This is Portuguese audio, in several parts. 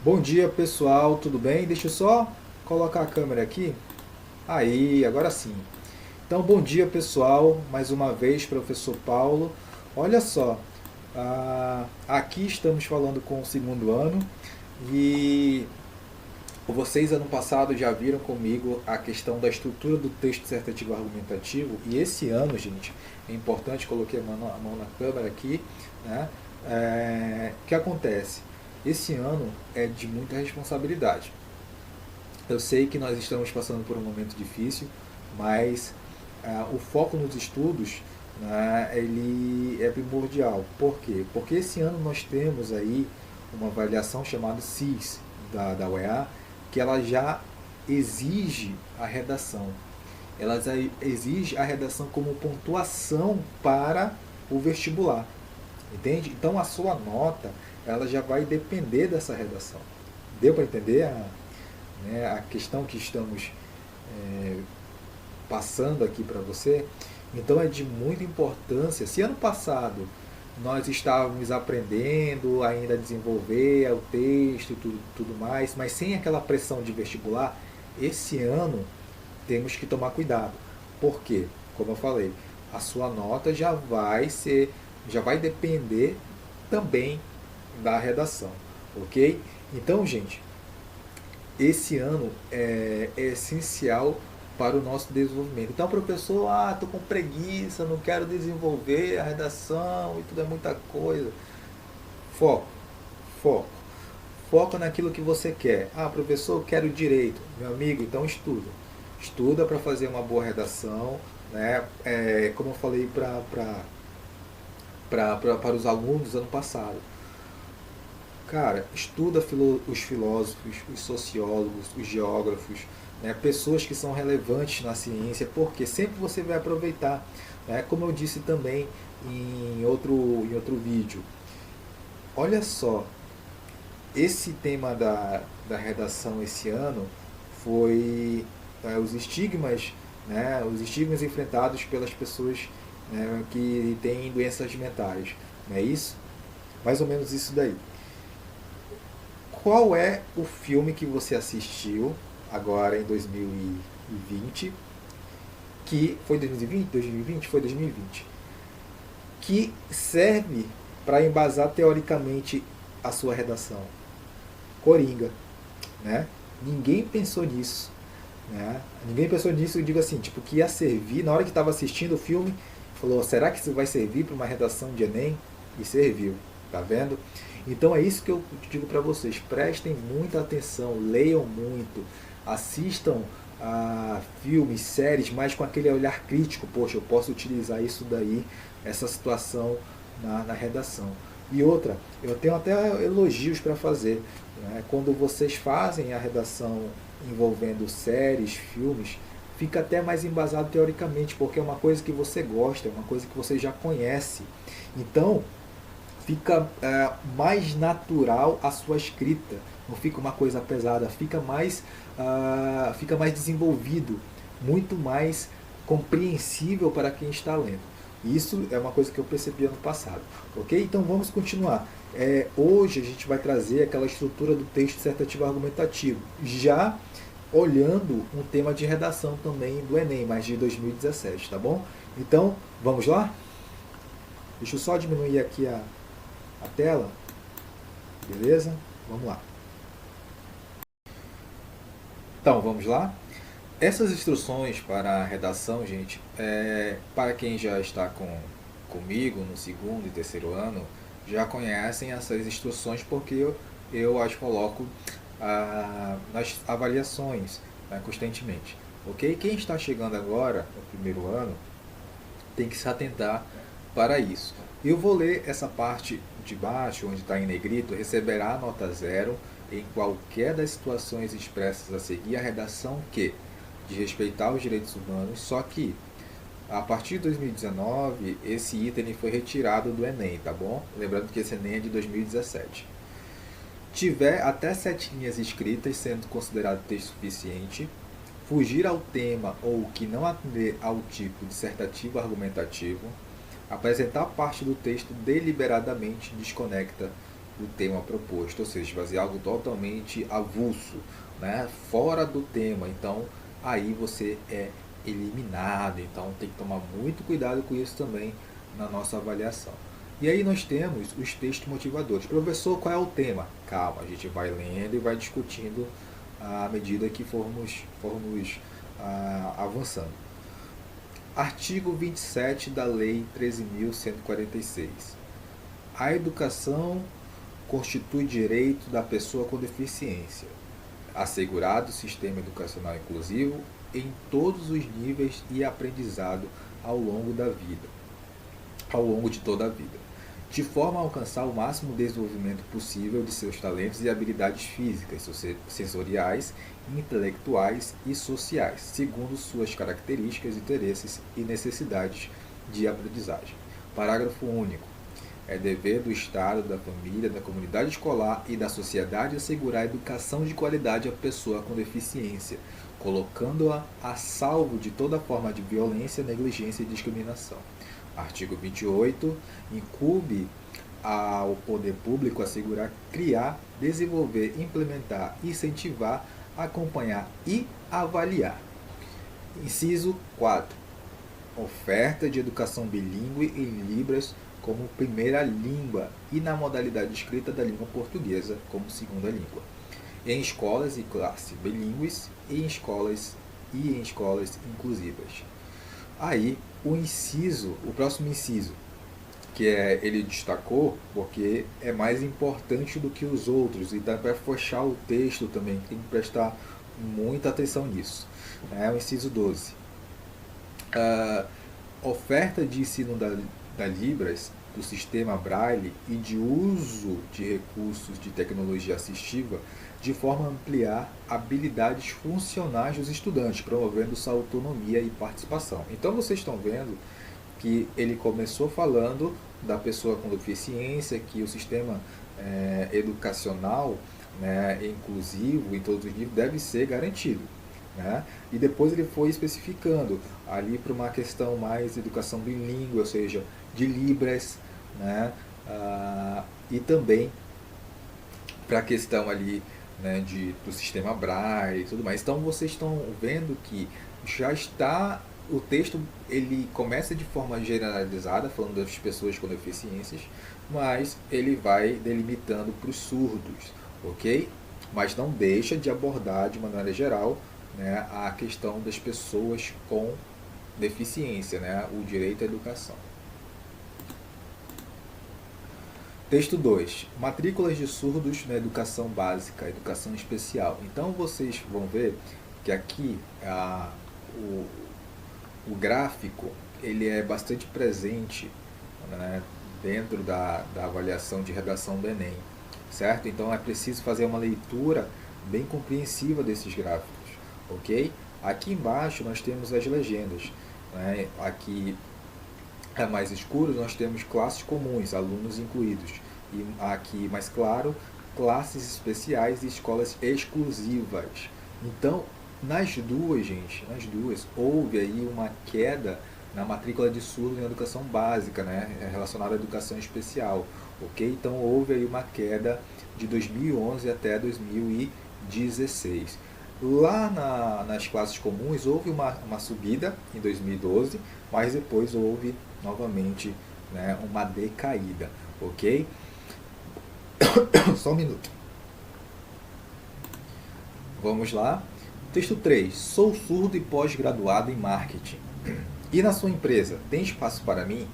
Bom dia pessoal, tudo bem? Deixa eu só colocar a câmera aqui. Aí, agora sim. Então, bom dia pessoal, mais uma vez, professor Paulo. Olha só, aqui estamos falando com o segundo ano e vocês ano passado já viram comigo a questão da estrutura do texto dissertativo argumentativo e esse ano, gente, é importante, coloquei a mão na câmera aqui, né? O que acontece? Esse ano é de muita responsabilidade. Eu sei que nós estamos passando por um momento difícil, mas o foco nos estudos, né, ele é primordial. Por quê? Porque esse ano nós temos aí uma avaliação chamada CIS da UEA, que ela já exige a redação. Ela exige a redação como pontuação para o vestibular. Entende? Então a sua nota ela já vai depender dessa redação. Deu para entender a questão que estamos é, passando aqui para você? Então é de muita importância. Se ano passado nós estávamos aprendendo ainda a desenvolver o texto e tudo mais, mas sem aquela pressão de vestibular, esse ano temos que tomar cuidado. Por quê? Como eu falei, a sua nota já vai depender também da redação, ok? Então, gente, esse ano é essencial para o nosso desenvolvimento. Então, professor, estou com preguiça, não quero desenvolver a redação e tudo é muita coisa. Foco, foco. Foca naquilo que você quer. Professor, eu quero direito. Meu amigo, então estuda. Estuda para fazer uma boa redação, né? Como eu falei para os alunos ano passado. Cara, estuda os filósofos, os sociólogos, os geógrafos, né? Pessoas que são relevantes na ciência, porque sempre você vai aproveitar. Né? Como eu disse também em outro vídeo. Olha só, esse tema da redação esse ano foi os estigmas, né, os estigmas enfrentados pelas pessoas, né, que têm doenças mentais. Não é isso? Mais ou menos isso daí. Qual é o filme que você assistiu agora em 2020, que foi 2020? 2020? Foi 2020. Que serve para embasar teoricamente a sua redação? Coringa, né? Ninguém pensou nisso, né? Ninguém pensou nisso, eu digo assim, tipo, que ia servir, na hora que estava assistindo o filme, falou, será que isso vai servir para uma redação de Enem? E serviu, tá vendo? Então é isso que eu digo para vocês, prestem muita atenção, leiam muito, assistam a filmes, séries, mas com aquele olhar crítico, poxa, eu posso utilizar isso daí, essa situação na redação. E outra, eu tenho até elogios para fazer. Né? Quando vocês fazem a redação envolvendo séries, filmes, fica até mais embasado teoricamente, porque é uma coisa que você gosta, é uma coisa que você já conhece. Então, fica mais natural a sua escrita, não fica uma coisa pesada, fica mais desenvolvido, muito mais compreensível para quem está lendo. Isso é uma coisa que eu percebi ano passado, ok? Então vamos continuar. Hoje a gente vai trazer aquela estrutura do texto dissertativo argumentativo, já olhando um tema de redação também do Enem, mas de 2017, tá bom? Então, vamos lá? Deixa eu só diminuir aqui a tela, beleza? Vamos lá. Então, vamos lá? Essas instruções para a redação, gente, para quem já está comigo no segundo e terceiro ano, já conhecem essas instruções porque eu as coloco nas avaliações, né, constantemente. Ok? Quem está chegando agora, no primeiro ano, tem que se atentar para isso. Eu vou ler essa parte de baixo, onde está em negrito, receberá nota zero em qualquer das situações expressas a seguir a redação que, de respeitar os direitos humanos, só que a partir de 2019 esse item foi retirado do Enem, tá bom? Lembrando que esse Enem é de 2017. Tiver até 7 linhas escritas, sendo considerado texto suficiente, fugir ao tema ou que não atender ao tipo dissertativo argumentativo, apresentar parte do texto deliberadamente desconecta do tema proposto, ou seja, fazer algo totalmente avulso, né, fora do tema. Então, aí você é eliminado. Então, tem que tomar muito cuidado com isso também na nossa avaliação. E aí nós temos os textos motivadores. Professor, qual é o tema? Calma, a gente vai lendo e vai discutindo à medida que formos avançando. Artigo 27 da Lei 13.146. A educação constitui direito da pessoa com deficiência, assegurado o sistema educacional inclusivo em todos os níveis e aprendizado ao longo de toda a vida, de forma a alcançar o máximo desenvolvimento possível de seus talentos e habilidades físicas, sensoriais, intelectuais e sociais, segundo suas características, interesses e necessidades de aprendizagem. Parágrafo único. É dever do Estado, da família, da comunidade escolar e da sociedade assegurar a educação de qualidade à pessoa com deficiência, colocando-a a salvo de toda forma de violência, negligência e discriminação. Artigo 28. Incumbe ao poder público assegurar, criar, desenvolver, implementar, incentivar, acompanhar e avaliar. Inciso 4. Oferta de educação bilíngue em Libras como primeira língua e na modalidade escrita da língua portuguesa como segunda língua, em escolas e classe bilíngues e em escolas inclusivas. Aí o próximo inciso, que ele destacou porque é mais importante do que os outros, e dá para fechar o texto também, tem que prestar muita atenção nisso. É o inciso 12. Oferta de ensino da Libras, do sistema Braille e de uso de recursos de tecnologia assistiva, de forma a ampliar habilidades funcionais dos estudantes, promovendo sua autonomia e participação. Então vocês estão vendo que ele começou falando da pessoa com deficiência, que o sistema educacional, né, inclusivo em todos os níveis deve ser garantido. Né? E depois ele foi especificando ali para uma questão mais educação bilíngue, ou seja, de Libras, né? E também para a questão ali, né, do sistema Braille e tudo mais. Então vocês estão vendo que já está, o texto ele começa de forma generalizada, falando das pessoas com deficiências, mas ele vai delimitando para os surdos, ok? Mas não deixa de abordar de maneira geral, né, a questão das pessoas com deficiência, né, o direito à educação. Texto 2. Matrículas de surdos na educação básica, educação especial. Então vocês vão ver que aqui o gráfico ele é bastante presente, né, dentro da avaliação de redação do Enem, certo? Então é preciso fazer uma leitura bem compreensiva desses gráficos, ok? Aqui embaixo nós temos as legendas, né? Aqui é mais escuro, nós temos classes comuns, alunos incluídos, e aqui mais claro, classes especiais e escolas exclusivas. Então, nas duas, houve aí uma queda na matrícula de surdo em educação básica, né, relacionada à educação especial, ok? Então, houve aí uma queda de 2011 até 2016. Lá nas classes comuns houve uma subida em 2012, mas depois houve novamente, né, uma decaída, ok? Só um minuto. Vamos lá. Texto 3. Sou surdo e pós-graduado em marketing. E na sua empresa, tem espaço para mim?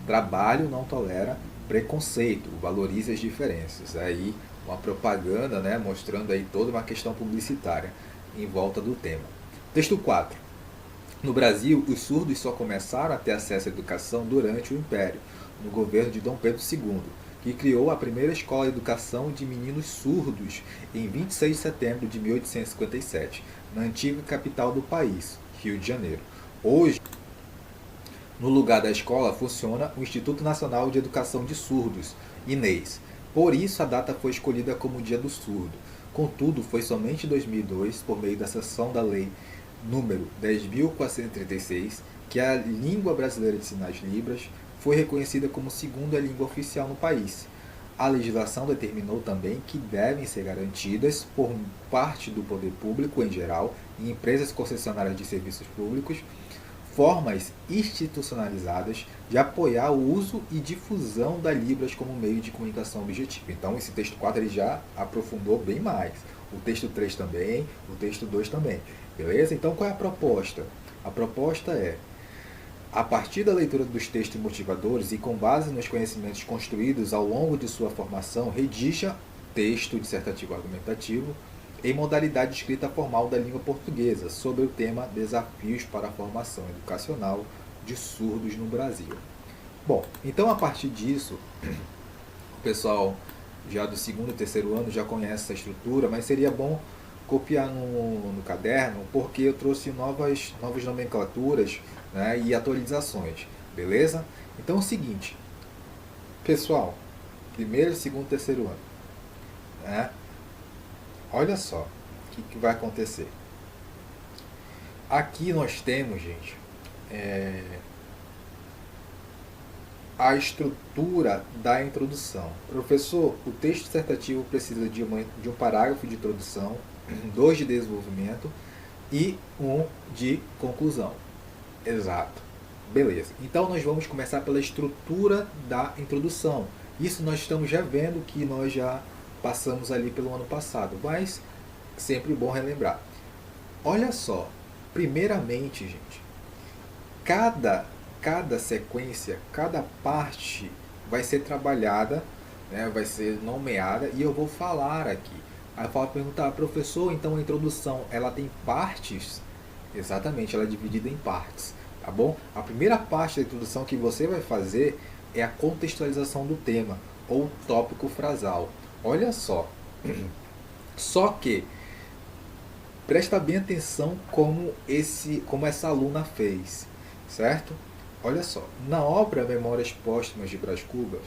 Trabalho não tolera preconceito, valorize as diferenças. Aí uma propaganda, né, mostrando aí toda uma questão publicitária em volta do tema. Texto 4. No Brasil, os surdos só começaram a ter acesso à educação durante o Império, no governo de Dom Pedro II, que criou a primeira escola de educação de meninos surdos em 26 de setembro de 1857, na antiga capital do país, Rio de Janeiro. Hoje, no lugar da escola, funciona o Instituto Nacional de Educação de Surdos, INES. Por isso, a data foi escolhida como Dia do Surdo. Contudo, foi somente em 2002, por meio da sanção da Lei número 10.436, que a língua brasileira de sinais Libras foi reconhecida como segunda língua oficial no país. A legislação determinou também que devem ser garantidas por parte do poder público em geral e empresas concessionárias de serviços públicos formas institucionalizadas de apoiar o uso e difusão da Libras como meio de comunicação objetiva. Então, esse texto 4 ele já aprofundou bem mais. O texto 3 também, o texto 2 também. Beleza? Então, qual é a proposta? A proposta é, a partir da leitura dos textos motivadores e com base nos conhecimentos construídos ao longo de sua formação, redija texto dissertativo argumentativo em modalidade de escrita formal da língua portuguesa, sobre o tema Desafios para a Formação Educacional de Surdos no Brasil. Bom, então a partir disso, o pessoal já do segundo e terceiro ano já conhece essa estrutura, mas seria bom copiar no caderno, porque eu trouxe novas nomenclaturas, né, e atualizações, beleza? Então é o seguinte, pessoal, primeiro, segundo, terceiro ano, né? Olha só o que vai acontecer. Aqui nós temos, gente, a estrutura da introdução. Professor, o texto dissertativo precisa de um parágrafo de introdução, 2 de desenvolvimento e 1 de conclusão. Exato. Beleza. Então nós vamos começar pela estrutura da introdução. Isso nós estamos já vendo que nós já passamos ali pelo ano passado, mas sempre bom relembrar. Olha só, primeiramente, gente, cada sequência, cada parte vai ser trabalhada, né, vai ser nomeada e eu vou falar aqui. Aí eu perguntar, professor, então a introdução, ela tem partes? Exatamente, ela é dividida em partes, tá bom? A primeira parte da introdução que você vai fazer é a contextualização do tema, ou tópico frasal. Olha só, só que presta bem atenção como essa aluna fez, certo? Olha só, na obra Memórias Póstumas de Brás Cubas,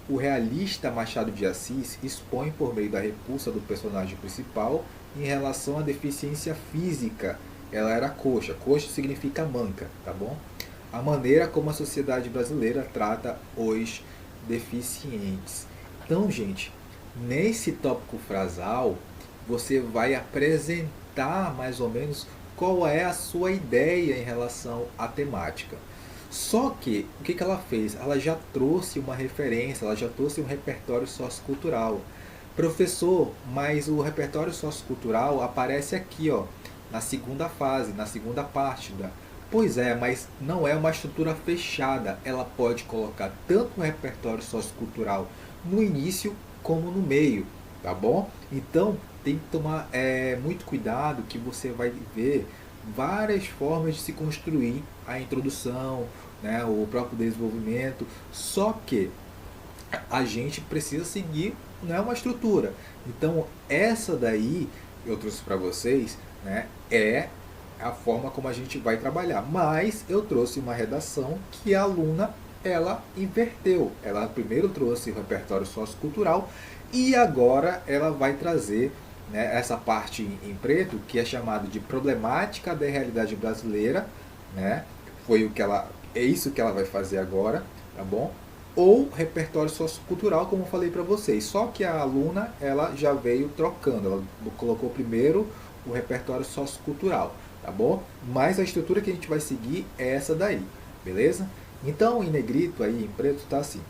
o realista Machado de Assis expõe por meio da repulsa do personagem principal em relação à deficiência física. Ela era coxa, coxa significa manca, tá bom? A maneira como a sociedade brasileira trata os deficientes. Então, gente, nesse tópico frasal, você vai apresentar mais ou menos qual é a sua ideia em relação à temática. Só que, o que ela fez? Ela já trouxe uma referência, ela já trouxe um repertório sociocultural. Professor, mas o repertório sociocultural aparece aqui, ó, na segunda fase, na segunda parte da... Pois é, mas não é uma estrutura fechada. Ela pode colocar tanto um repertório sociocultural no início como no meio, tá bom? Então tem que tomar muito cuidado, que você vai ver várias formas de se construir a introdução, né, o próprio desenvolvimento, só que a gente precisa seguir, né, uma estrutura. Então essa daí eu trouxe para vocês, né, é a forma como a gente vai trabalhar, mas eu trouxe uma redação que a aluna ela inverteu. Ela primeiro trouxe o repertório sociocultural e agora ela vai trazer, né, essa parte em preto, que é chamado de problemática da realidade brasileira, né? É isso que ela vai fazer agora, tá bom? Ou repertório sociocultural, como eu falei para vocês. Só que a aluna ela já veio trocando, ela colocou primeiro o repertório sociocultural, tá bom? Mas a estrutura que a gente vai seguir é essa daí, beleza? Então, em negrito aí, em preto, está assim.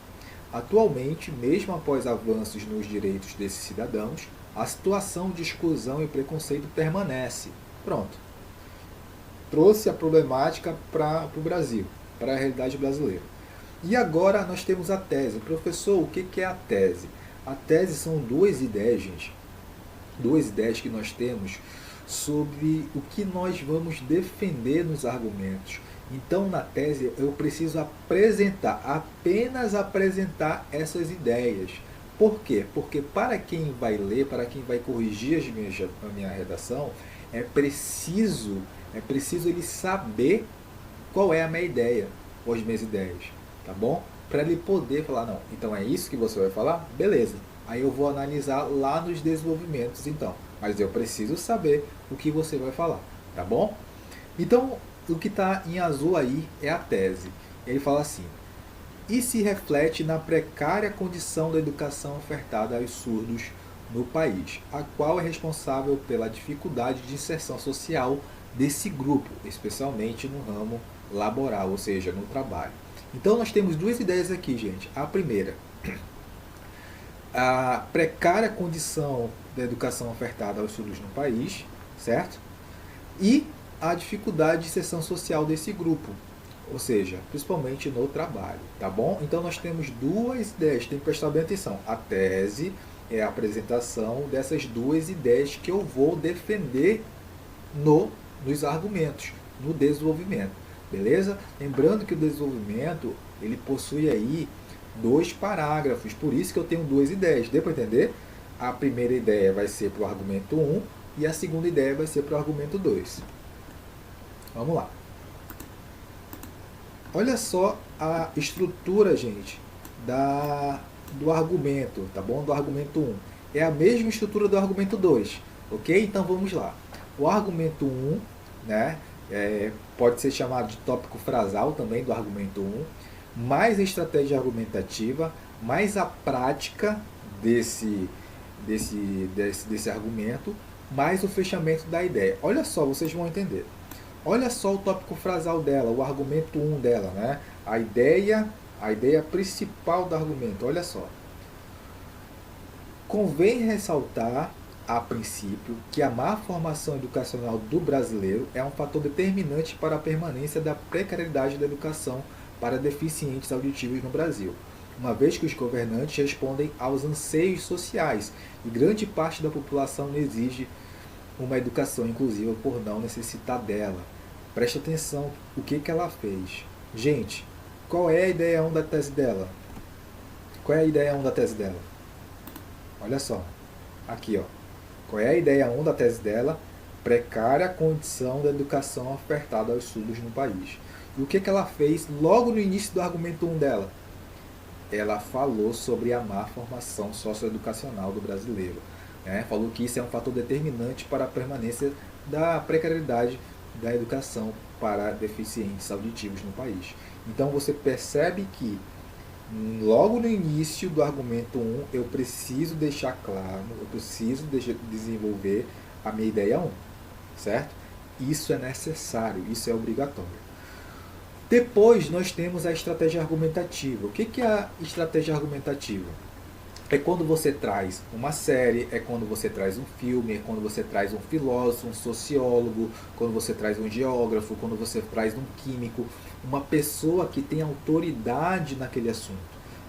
Atualmente, mesmo após avanços nos direitos desses cidadãos, a situação de exclusão e preconceito permanece. Pronto. Trouxe a problemática para o Brasil, para a realidade brasileira. E agora nós temos a tese. Professor, o que é a tese? A tese são duas ideias, gente. Duas ideias que nós temos sobre o que nós vamos defender nos argumentos. Então, na tese, eu preciso apenas apresentar essas ideias. Por quê? Porque para quem vai ler, para quem vai corrigir a minha redação, é preciso ele saber qual é a minha ideia, ou as minhas ideias, tá bom? Para ele poder falar, não, então é isso que você vai falar? Beleza. Aí eu vou analisar lá nos desenvolvimentos, então. Mas eu preciso saber o que você vai falar, tá bom? Então, o que está em azul aí é a tese. Ele fala assim: e se reflete na precária condição da educação ofertada aos surdos no país, a qual é responsável pela dificuldade de inserção social desse grupo, especialmente no ramo laboral, ou seja, no trabalho. Então nós temos duas ideias aqui, gente. A primeira, a precária condição da educação ofertada aos surdos no país, certo? E a dificuldade de inserção social desse grupo, ou seja, principalmente no trabalho, tá bom? Então nós temos duas ideias, tem que prestar bem atenção. A tese é a apresentação dessas duas ideias que eu vou defender nos argumentos, no desenvolvimento, beleza? Lembrando que o desenvolvimento, ele possui aí 2 parágrafos, por isso que eu tenho 2 ideias, deu para entender? A primeira ideia vai ser para o argumento 1 e a segunda ideia vai ser para o argumento 2. Vamos lá. Olha só a estrutura, gente, do argumento, tá bom? Do argumento 1. É a mesma estrutura do argumento 2, ok? Então vamos lá. O argumento 1, né, pode ser chamado de tópico frasal também do argumento 1, mais a estratégia argumentativa, mais a prática desse argumento, mais o fechamento da ideia. Olha só, vocês vão entender. Olha só o tópico frasal dela, o argumento 1 dela, né? A ideia principal do argumento, olha só. Convém ressaltar, a princípio, que a má formação educacional do brasileiro é um fator determinante para a permanência da precariedade da educação para deficientes auditivos no Brasil, uma vez que os governantes respondem aos anseios sociais e grande parte da população exige uma educação inclusiva por não necessitar dela. Presta atenção o que ela fez. Gente, qual é a ideia 1 da tese dela? Qual é a ideia 1 da tese dela? Olha só, aqui, ó. Qual é a ideia 1 da tese dela? Precária condição da educação ofertada aos surdos no país. E o que ela fez logo no início do argumento 1 dela? Ela falou sobre a má formação socioeducacional do brasileiro. Né? Falou que isso é um fator determinante para a permanência da precariedade da educação para deficientes auditivos no país. Então você percebe que logo no início do argumento 1 eu preciso deixar claro, eu preciso desenvolver a minha ideia 1, certo? Isso é necessário, isso é obrigatório. Depois nós temos a estratégia argumentativa. O que é a estratégia argumentativa? É quando você traz uma série, é quando você traz um filme, é quando você traz um filósofo, um sociólogo, quando você traz um geógrafo, quando você traz um químico, uma pessoa que tem autoridade naquele assunto,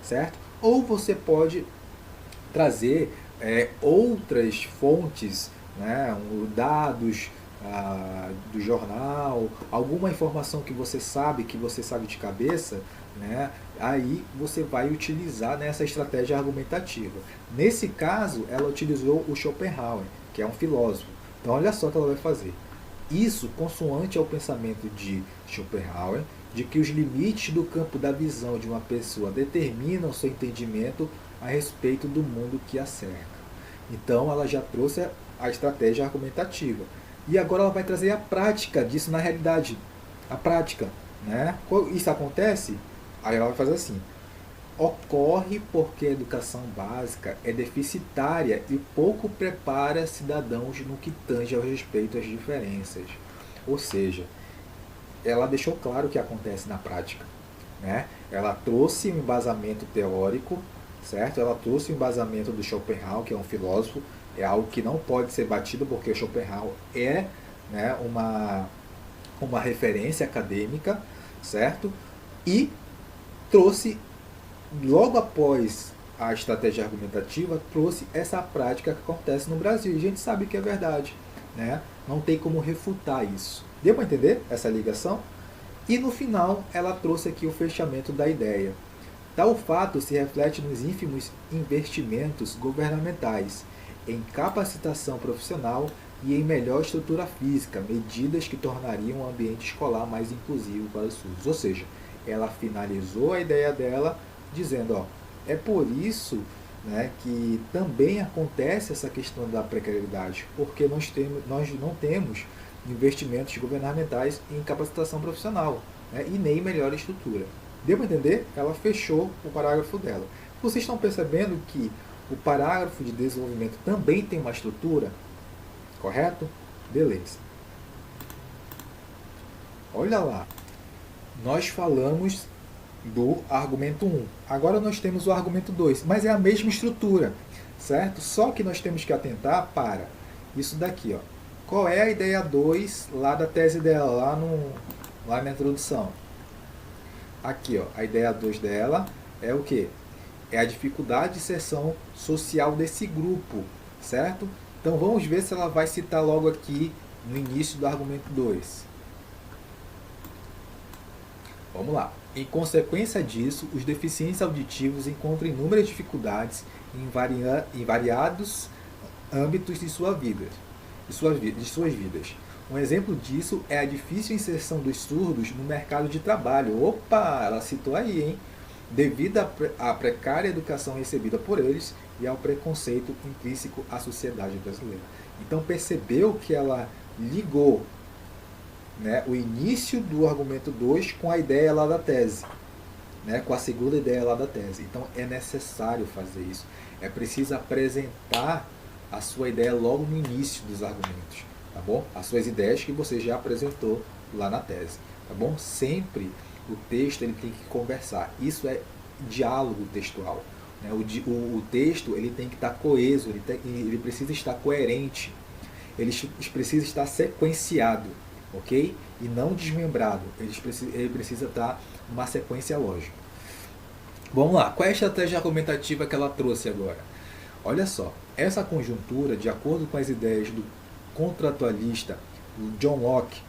certo? Ou você pode trazer outras fontes, né, dados do jornal, alguma informação que você sabe de cabeça, né, aí você vai utilizar nessa estratégia argumentativa. Nesse caso, ela utilizou o Schopenhauer, que é um filósofo. Então, olha só o que ela vai fazer. Isso consoante ao pensamento de Schopenhauer, de que os limites do campo da visão de uma pessoa determinam seu entendimento a respeito do mundo que a cerca. Então, ela já trouxe a estratégia argumentativa. E agora ela vai trazer a prática disso na realidade. A prática, né? Isso acontece? Aí ela vai fazer assim. Ocorre porque a educação básica é deficitária e pouco prepara cidadãos no que tange ao respeito às diferenças. Ou seja, ela deixou claro o que acontece na prática, né? Ela trouxe um embasamento teórico, certo? Ela trouxe o embasamento do Schopenhauer, que é um filósofo, é algo que não pode ser batido, porque o Schopenhauer é, né, uma referência acadêmica, certo? E trouxe, logo após a estratégia argumentativa, trouxe essa prática que acontece no Brasil. E a gente sabe que é verdade, né? Não tem como refutar isso. Deu para entender essa ligação? E no final, ela trouxe aqui o fechamento da ideia. Tal fato se reflete nos ínfimos investimentos governamentais em capacitação profissional e em melhor estrutura física, medidas que tornariam o ambiente escolar mais inclusivo para os surdos. Ou seja, ela finalizou a ideia dela dizendo, ó, é por isso, né, que também acontece essa questão da precariedade, porque nós não temos investimentos governamentais em capacitação profissional, né, e nem melhor estrutura. Deu para entender? Ela fechou o parágrafo dela. Vocês estão percebendo que o parágrafo de desenvolvimento também tem uma estrutura? Correto? Beleza. Olha lá. Nós falamos do argumento 1. Agora nós temos o argumento 2, mas é a mesma estrutura, certo? Só que nós temos que atentar para isso daqui, ó. Qual é a ideia 2 lá da tese dela, lá na introdução? Aqui, ó, a ideia 2 dela é o quê? É a dificuldade de inserção social desse grupo, certo? Então vamos ver se ela vai citar logo aqui no início do argumento 2. Vamos lá. Em consequência disso, os deficientes auditivos encontram inúmeras dificuldades em variados âmbitos de suas vidas. Um exemplo disso é a difícil inserção dos surdos no mercado de trabalho. Opa, ela citou aí, hein? Devido à precária educação recebida por eles e ao preconceito intrínseco à sociedade brasileira. Então percebeu que ela ligou, né, o início do argumento 2 com a ideia lá da tese, né, com a segunda ideia lá da tese. Então é necessário fazer isso. É preciso apresentar a sua ideia logo no início dos argumentos, tá bom? As suas ideias que você já apresentou lá na tese, tá bom? Sempre o texto ele tem que conversar. Isso é diálogo textual, né? O texto ele tem que estar coeso, ele precisa estar coerente, ele precisa estar sequenciado, ok? E não desmembrado. Ele precisa estar numa sequência lógica. Vamos lá. Qual é a estratégia argumentativa que ela trouxe agora? Olha só. Essa conjuntura, de acordo com as ideias do contratualista John Locke,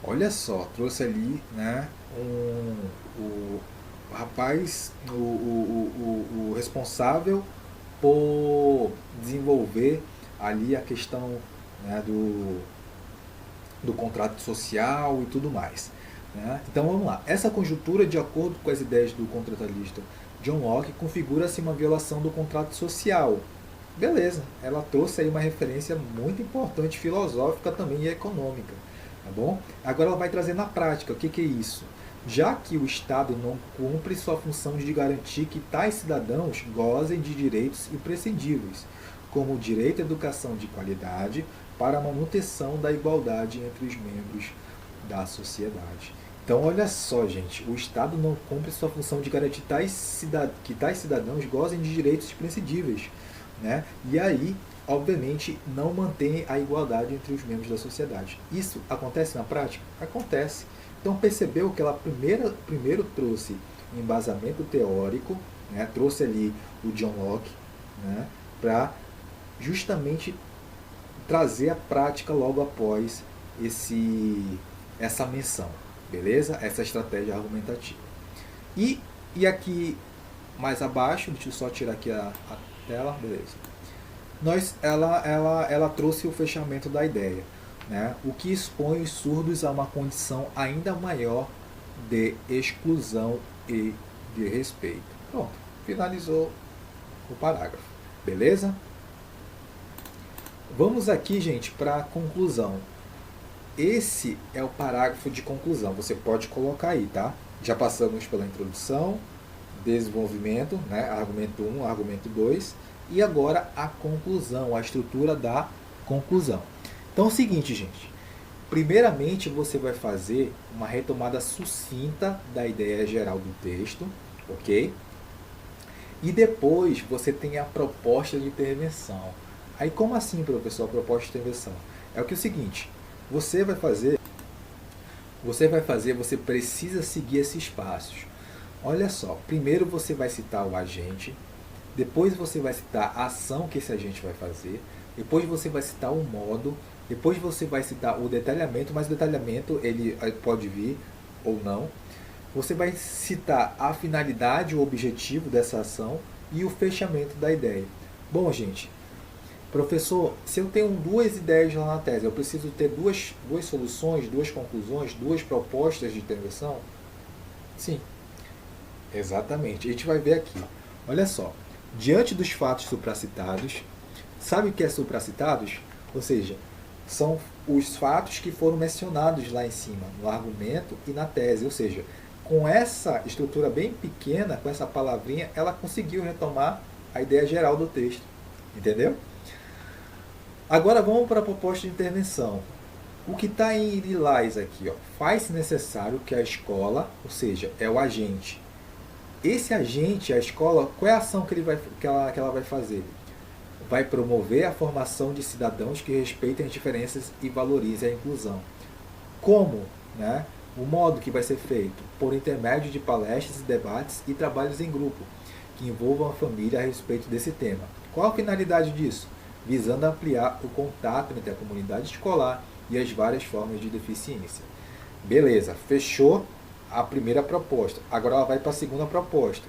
olha só, trouxe ali, né, o rapaz, o responsável por desenvolver ali a questão, né, do contrato social e tudo mais, né? Então vamos lá. Essa conjuntura, de acordo com as ideias do contratualista John Locke, configura-se uma violação do contrato social. Beleza, ela trouxe aí uma referência muito importante, filosófica também e econômica, tá bom? Agora ela vai trazer na prática, o que é isso? Já que o Estado não cumpre sua função de garantir que tais cidadãos gozem de direitos imprescindíveis, como o direito à educação de qualidade, para a manutenção da igualdade entre os membros da sociedade. Então, olha só, gente, o Estado não cumpre sua função de garantir que tais cidadãos gozem de direitos imprescindíveis, né? E aí, obviamente, não mantém a igualdade entre os membros da sociedade. Isso acontece na prática? Acontece. Então, percebeu que ela primeiro trouxe embasamento teórico, né? Trouxe ali o John Locke, né? Para justamente trazer a prática logo após essa menção, beleza? Essa estratégia argumentativa. E aqui mais abaixo, deixa eu só tirar aqui a tela, beleza. Ela trouxe o fechamento da ideia, né? O que expõe os surdos a uma condição ainda maior de exclusão e de respeito. Pronto, finalizou o parágrafo, beleza? Vamos aqui, gente, para a conclusão. Esse é o parágrafo de conclusão. Você pode colocar aí, tá? Já passamos pela introdução, desenvolvimento, né? Argumento 1, argumento 2. E agora a conclusão, a estrutura da conclusão. Então é o seguinte, gente. Primeiramente, você vai fazer uma retomada sucinta da ideia geral do texto, ok? E depois você tem a proposta de intervenção. Aí como assim, professor, a proposta de intervenção? É o seguinte, você precisa seguir esses passos. Olha só, primeiro você vai citar o agente, depois você vai citar a ação que esse agente vai fazer, depois você vai citar o modo, depois você vai citar o detalhamento, mas o detalhamento ele pode vir ou não. Você vai citar a finalidade, o objetivo dessa ação e o fechamento da ideia. Bom, gente, professor, se eu tenho duas ideias lá na tese, eu preciso ter duas soluções, duas conclusões, duas propostas de intervenção? Sim, exatamente. A gente vai ver aqui. Olha só, diante dos fatos supracitados, sabe o que é supracitados? Ou seja, são os fatos que foram mencionados lá em cima, no argumento e na tese. Ou seja, com essa estrutura bem pequena, com essa palavrinha, ela conseguiu retomar a ideia geral do texto. Entendeu? Agora vamos para a proposta de intervenção. O que está em lilás aqui, ó, faz-se necessário que a escola, ou seja, é o agente. Esse agente, a escola, qual é a ação que ela vai fazer? Vai promover a formação de cidadãos que respeitem as diferenças e valorizem a inclusão. Como? Né? O modo que vai ser feito? Por intermédio de palestras e debates e trabalhos em grupo, que envolvam a família a respeito desse tema. Qual a finalidade disso? Visando ampliar o contato entre a comunidade escolar e as várias formas de deficiência. Beleza, fechou a primeira proposta. Agora ela vai para a segunda proposta.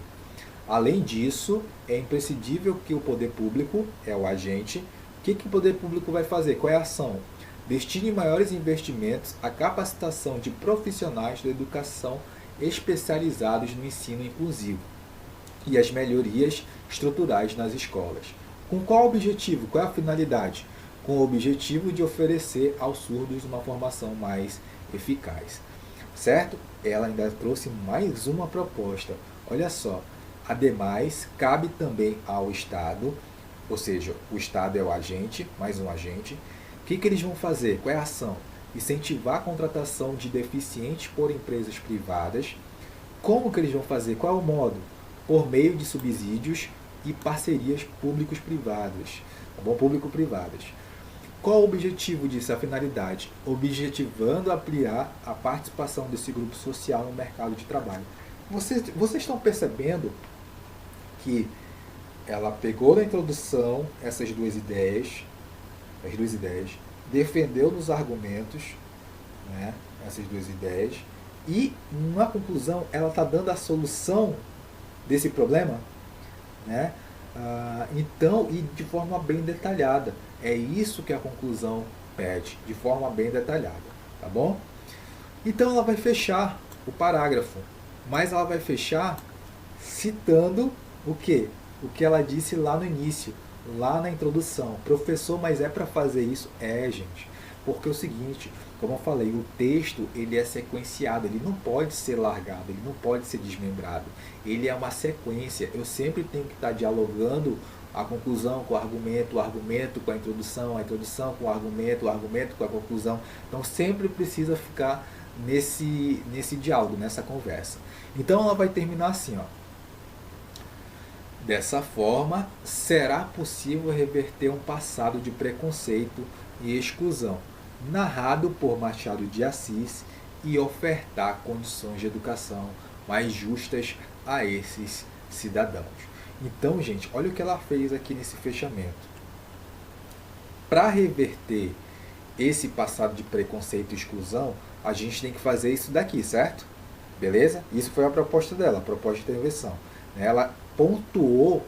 Além disso, é imprescindível que o poder público, é o agente, o que o poder público vai fazer? Qual é a ação? Destine maiores investimentos à capacitação de profissionais da educação especializados no ensino inclusivo e as melhorias estruturais nas escolas. Com qual objetivo? Qual é a finalidade? Com o objetivo de oferecer aos surdos uma formação mais eficaz. Certo? Ela ainda trouxe mais uma proposta. Olha só. Ademais, cabe também ao Estado, ou seja, o Estado é o agente, mais um agente. O que eles vão fazer? Qual é a ação? Incentivar a contratação de deficientes por empresas privadas. Como que eles vão fazer? Qual é o modo? Por meio de subsídios e parcerias públicos-privadas. Tá bom? Público-privadas. Qual o objetivo disso? A finalidade? Objetivando ampliar a participação desse grupo social no mercado de trabalho. Vocês estão percebendo que ela pegou na introdução essas duas ideias, defendeu nos argumentos, né, essas duas ideias, e na conclusão ela está dando a solução desse problema, né? Então, e de forma bem detalhada. É isso que a conclusão pede, de forma bem detalhada, tá bom? Então ela vai fechar o parágrafo, mas ela vai fechar citando o quê? O que ela disse lá no início, lá na introdução. Professor, mas é para fazer isso? É, gente. Porque é o seguinte, como eu falei, o texto ele é sequenciado, ele não pode ser largado, ele não pode ser desmembrado. Ele é uma sequência. Eu sempre tenho que estar dialogando a conclusão com o argumento com a introdução com o argumento com a conclusão. Então sempre precisa ficar nesse diálogo, nessa conversa. Então ela vai terminar assim, ó. Dessa forma, será possível reverter um passado de preconceito e exclusão, narrado por Machado de Assis, e ofertar condições de educação mais justas a esses cidadãos. Então, gente, olha o que ela fez aqui nesse fechamento. Para reverter esse passado de preconceito e exclusão, a gente tem que fazer isso daqui, certo? Beleza? Isso foi a proposta dela, a proposta de intervenção. Ela pontuou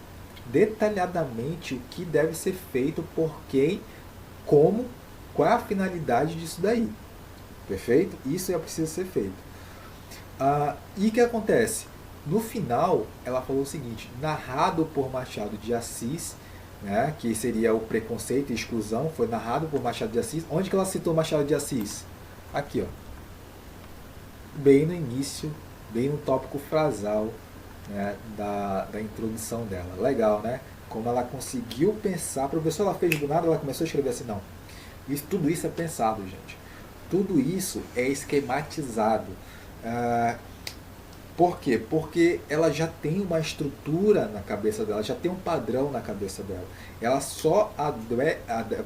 detalhadamente o que deve ser feito, por quem, como, qual é a finalidade disso daí. Perfeito? Isso é preciso ser feito. E o que acontece? No final, ela falou o seguinte, narrado por Machado de Assis, né, que seria o preconceito e exclusão, foi narrado por Machado de Assis. Onde que ela citou Machado de Assis? Aqui, ó. Bem no início, bem no tópico frasal, né, da introdução dela. Legal, né? Como ela conseguiu pensar. A professora ela fez do nada, ela começou a escrever assim, não. Tudo isso é pensado, gente. Tudo isso é esquematizado. Por quê? Porque ela já tem uma estrutura na cabeça dela, já tem um padrão na cabeça dela. Ela só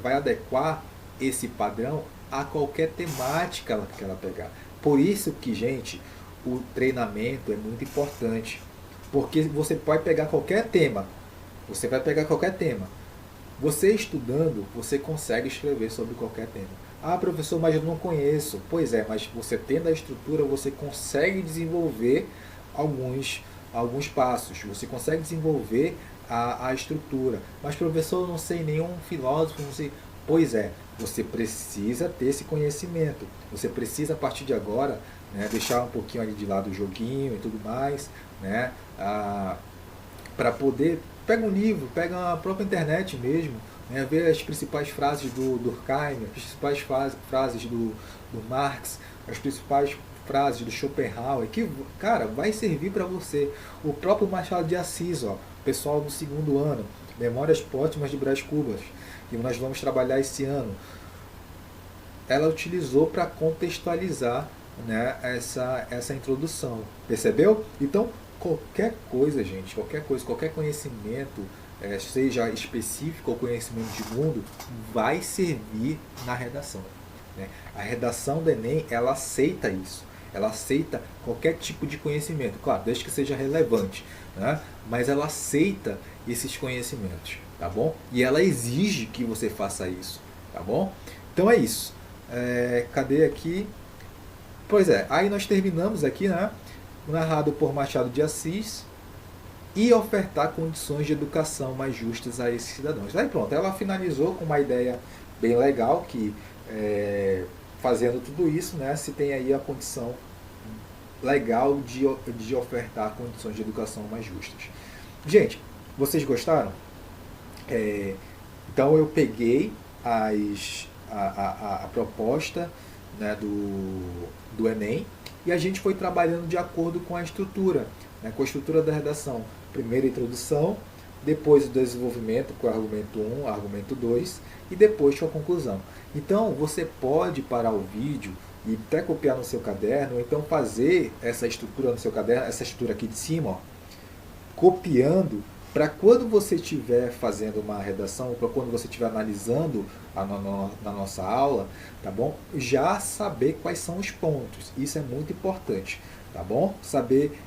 vai adequar esse padrão a qualquer temática que ela pegar. Por isso que, gente, o treinamento é muito importante. Porque você pode pegar qualquer tema. Você vai pegar qualquer tema. Você estudando, você consegue escrever sobre qualquer tema. Ah, professor, mas eu não conheço. Pois é, mas você tendo a estrutura, você consegue desenvolver alguns passos. Você consegue desenvolver a estrutura. Mas, professor, eu não sei nenhum filósofo, não sei. Pois é, você precisa ter esse conhecimento. Você precisa, a partir de agora, né, deixar um pouquinho ali de lado o joguinho e tudo mais, né, para poder... Pega um livro, pega a própria internet mesmo, né, ver as principais frases do Durkheim, as principais frases do Marx, as principais frase do Schopenhauer que, cara, vai servir para você. O próprio Machado de Assis, ó, pessoal do segundo ano, Memórias Póstumas de Brás Cubas, que nós vamos trabalhar esse ano, ela utilizou para contextualizar, né, essa introdução. Percebeu? Então, qualquer coisa, gente, qualquer coisa, qualquer conhecimento, seja específico ou conhecimento de mundo, vai servir na redação. Né? A redação do Enem, ela aceita isso. Ela aceita qualquer tipo de conhecimento, claro, desde que seja relevante, né? Mas ela aceita esses conhecimentos, tá bom? E ela exige que você faça isso, tá bom? Então é isso. Cadê aqui? Pois é, aí nós terminamos aqui, né? Narrado por Machado de Assis, e ofertar condições de educação mais justas a esses cidadãos. Aí pronto, ela finalizou com uma ideia bem legal, que fazendo tudo isso, né, se tem aí a condição legal de ofertar condições de educação mais justas. Gente, vocês gostaram? Então eu peguei a proposta, né, do Enem, e a gente foi trabalhando de acordo com a estrutura, né, com a estrutura da redação. Primeiro a introdução, depois o desenvolvimento com o argumento 1, argumento 2 e depois com a conclusão. Então você pode parar o vídeo e até copiar no seu caderno, ou então fazer essa estrutura no seu caderno, essa estrutura aqui de cima, ó, copiando, para quando você estiver fazendo uma redação, para quando você estiver analisando na nossa aula, tá bom? Já saber quais são os pontos. Isso é muito importante, tá bom? Saber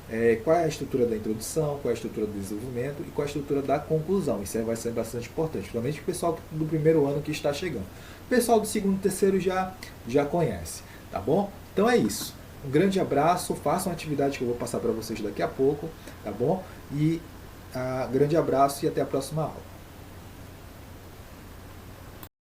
qual é a estrutura da introdução, qual é a estrutura do desenvolvimento e qual é a estrutura da conclusão. Isso vai ser bastante importante, principalmente o pessoal do primeiro ano que está chegando. O pessoal do segundo e terceiro já conhece, tá bom? Então é isso. Um grande abraço, façam a atividade que eu vou passar para vocês daqui a pouco, tá bom? E grande abraço e até a próxima aula.